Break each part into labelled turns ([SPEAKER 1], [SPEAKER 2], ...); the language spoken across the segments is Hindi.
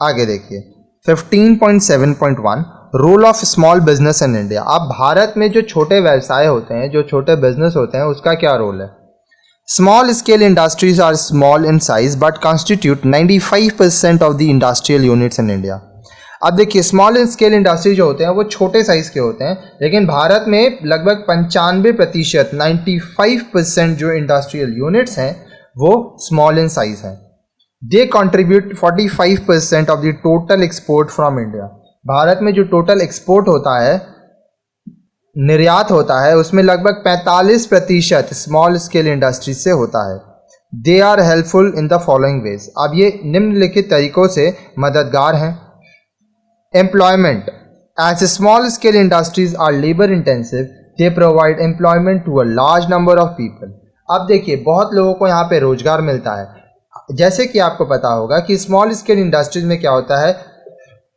[SPEAKER 1] आगे देखिए 15.7.1 role of small business in India. अब भारत में जो छोटे व्यवसाय होते हैं, जो छोटे बिजनेस होते हैं, उसका क्या रोल है। Small scale industries are small in size but constitute 95% of the industrial units in India. अब देखिए स्मॉल स्केल इंडस्ट्री जो होते हैं वो छोटे साइज के होते हैं, लेकिन भारत में लगभग 95% 95% जो इंडस्ट्रियल यूनिट्स हैं वो स्मॉल इन साइज हैं। They contribute 45% of the total export from India. Bharat में जो टोटल एक्सपोर्ट होता है, निर्यात होता है, उसमें लगभग 45% स्मॉल स्केल इंडस्ट्रीज से होता है। They are helpful in the following ways. अब ये निम्नलिखित तरीकों से मददगार हैं। Employment, as small scale industries are labour intensive, they provide employment to a large number of people. अब देखिए बहुत लोगों को यहाँ पे रोजगार मिलता है। जैसे कि आपको पता होगा कि स्मॉल स्केल इंडस्ट्रीज में क्या होता है,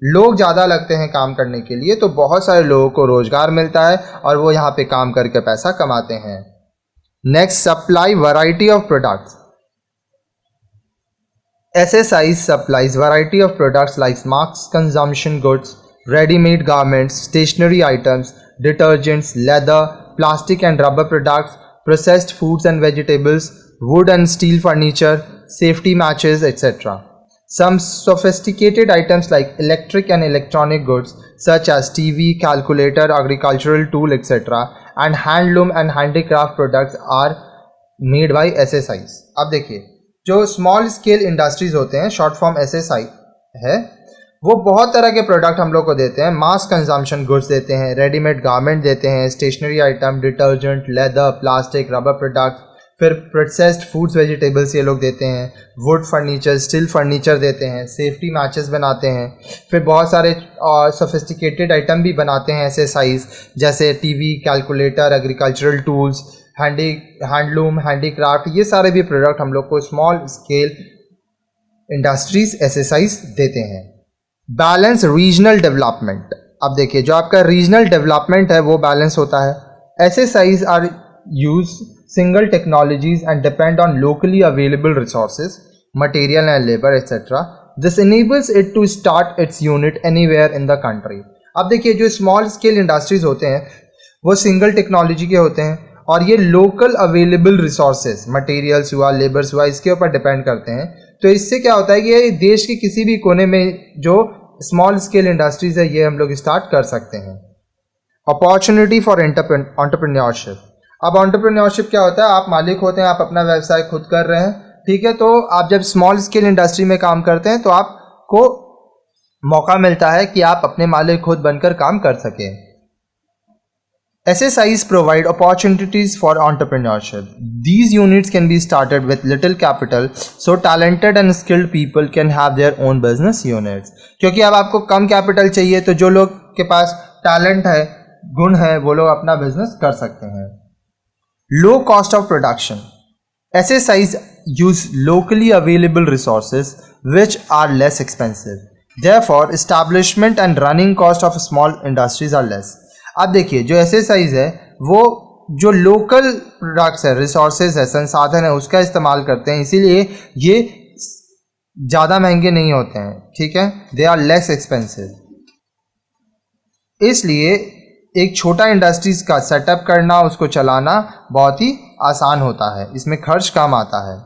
[SPEAKER 1] लोग ज़्यादा लगते हैं काम करने के लिए, तो बहुत सारे लोगों को रोजगार मिलता है और वो यहाँ पे काम करके पैसा कमाते हैं। Next, supply variety of products. SSI supplies variety of products like mass consumption goods, ready-made garments, stationery items, detergents, leather, plastic and rubber products, processed foods and vegetables, wood and steel furniture, safety matches, etc. Some sophisticated items like electric and electronic goods such as TV, calculator, agricultural tool, etc. and handloom and handicraft products are made by SSIs. अब देखिए जो स्मॉल स्केल इंडस्ट्रीज होते हैं, शॉर्ट फॉर्म SSI है, वो बहुत तरह के प्रोडक्ट हम लोग को देते हैं। मास कंजम्पशन गुड्स देते हैं, रेडीमेड गारमेंट देते हैं, stationery item, detergent, leather, plastic, rubber product, फिर प्रोसेस्ड फूड्स, वेजिटेबल्स ये लोग देते हैं, वुड फर्नीचर, स्टील फर्नीचर देते हैं, सेफ्टी मैचेस बनाते हैं, फिर बहुत सारे सोफिस्टिकेटेड आइटम भी बनाते हैं SSIs, जैसे TV, calculator, agricultural tools, handloom, handicraft, ये सारे भी प्रोडक्ट हम लोग को स्मॉल स्केल इंडस्ट्रीज SSIs देते हैं। Balance regional development. अब देखिए जो आपका रीजनल डेवलपमेंट है वो बैलेंस होता है। SSIs are use single technologies and depend on locally available resources, material and labour etcetera. This enables it to start its unit anywhere in the country. अब देखिए जो स्मॉल स्केल इंडस्ट्रीज होते हैं वो सिंगल टेक्नोलॉजी के होते हैं और ये लोकल अवेलेबल रिसोर्सेज, मटेरियल्स हुआ, लेबर्स हुआ, इसके ऊपर डिपेंड करते हैं। तो इससे क्या होता है कि ये देश के किसी भी कोने में जो स्मॉल स्केल इंडस्ट्रीज है ये हम लोग स्टार्ट कर सकते हैं। Opportunity for entrepreneurship. अब एंटरप्रेन्योरशिप क्या होता है, आप मालिक होते हैं, आप अपना व्यवसाय खुद कर रहे हैं, ठीक है। तो आप जब स्मॉल स्केल इंडस्ट्री में काम करते हैं तो आपको मौका मिलता है कि आप अपने मालिक खुद बनकर काम कर सकें। SSIs provide opportunities for entrepreneurship. These units can be started with little capital, so talented and skilled people can have their own business units. क्योंकि अब आपको कम कैपिटल चाहिए तो जो लोग के पास टैलेंट है, गुण है, वो लोग अपना बिजनेस कर सकते हैं। Low cost of production. SSIs use locally available resources which are less expensive. Therefore, establishment and running cost of small industries are less. अब देखिए जो SSIs है वो जो लोकल प्रोडक्ट्स है, रिसोर्सेज है, संसाधन है, उसका इस्तेमाल करते हैं, इसीलिए ये ज़्यादा महंगे नहीं होते हैं, ठीक है। They are less expensive. इसलिए एक छोटा इंडस्ट्रीज का सेटअप करना, उसको चलाना बहुत ही आसान होता है, इसमें खर्च कम आता है।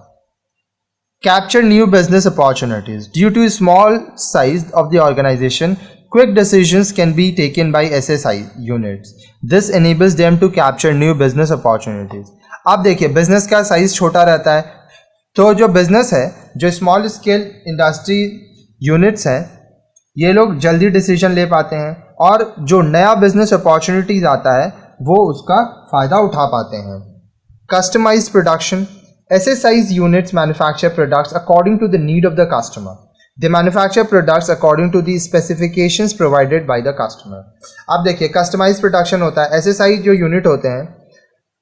[SPEAKER 1] Capture new business opportunities. Due to small size of the organisation, quick decisions can be taken by SSI units. This enables them to capture new business opportunities. अब देखिए बिजनेस का साइज छोटा रहता है, तो जो बिजनेस है, जो स्मॉल स्केल इंडस्ट्री यूनिट्स हैं, ये लोग जल्दी डिसीजन ले पाते हैं और जो नया बिजनेस अपॉर्चुनिटीज आता है वो उसका फ़ायदा उठा पाते हैं। Customised production. SSIs units manufacture products according to the need of the customer. They manufacture products according to the specifications provided by the customer. अब देखिए कस्टमाइज प्रोडक्शन होता है। SSI जो यूनिट होते हैं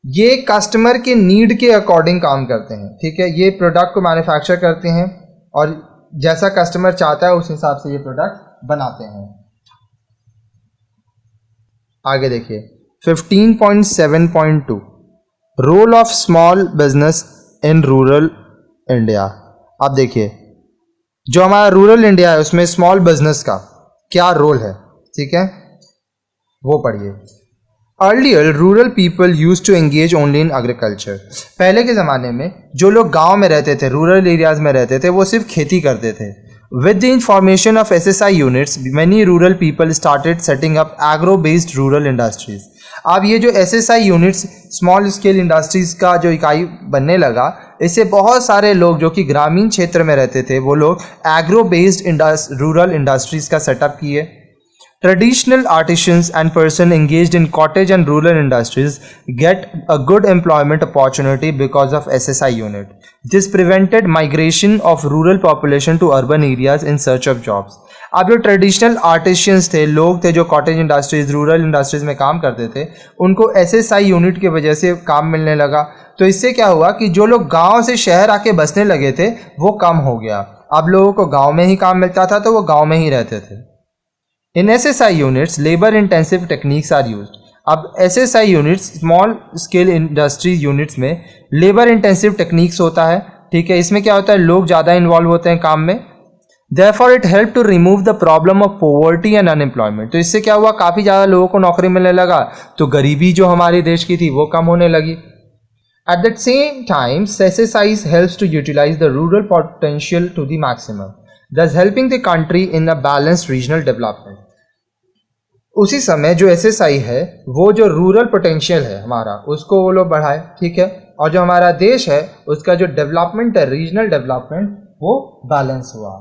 [SPEAKER 1] ये कस्टमर के नीड के अकॉर्डिंग काम करते हैं, ठीक है। ये प्रोडक्ट को मैन्युफैक्चर करते हैं और जैसा कस्टमर चाहता है उस हिसाब से ये प्रोडक्ट बनाते हैं। आगे देखिए 15.7.2 role of small business in rural India. अब देखिए जो हमारा रूरल इंडिया है उसमें स्मॉल बिजनेस का क्या रोल है, ठीक है, वो पढ़िए। Earlier rural people use to engage only in agriculture. पहले के ज़माने में जो लोग गांव में रहते थे, रूरल एरियाज में रहते थे, वो सिर्फ खेती करते थे। With the information of SSI units many rural people started setting up agro based rural industries. अब ये जो SSI units small scale industries का जो इकाई बनने लगा, इससे बहुत सारे लोग जो कि ग्रामीण क्षेत्र में रहते थे वो लोग एग्रो बेस्ड रूरल इंडस्ट्रीज का सेटअप किए। Traditional artisans and person engaged in cottage and rural industries get a good employment opportunity because of SSI unit. This prevented migration of rural population to urban areas in search of jobs. अब जो ट्रेडिशनल आर्टिशियंस थे, लोग थे जो कॉटेज इंडस्ट्रीज रूरल इंडस्ट्रीज में काम करते थे, उनको SSI यूनिट की वजह से काम मिलने लगा। तो इससे क्या हुआ कि जो लोग गांव से शहर आके बसने लगे थे वो कम हो गया। अब लोगों को गांव में ही काम मिलता था तो वो गांव में ही रहते थे। In SSI units, labor intensive techniques are used. अब SSI units small scale industry units में लेबर इंटेंसिव टेक्निक्स होता है, ठीक है। इसमें क्या होता है, लोग ज़्यादा इन्वॉल्व होते हैं काम में। Therefore it helped to remove the problem of poverty and unemployment. तो इससे क्या हुआ, काफ़ी ज़्यादा लोगों को नौकरी मिलने लगा, तो गरीबी जो हमारे देश की थी वो कम होने लगी। At the same time, SSI helps to utilize the rural potential to the maximum, thus helping the country in a balanced regional development. उसी समय जो SSI है वो जो रूरल पोटेंशियल है हमारा उसको वो लोग बढ़ाए, ठीक है, और जो हमारा देश है उसका जो डेवलपमेंट है, रीजनल डेवलपमेंट, वो बैलेंस हुआ।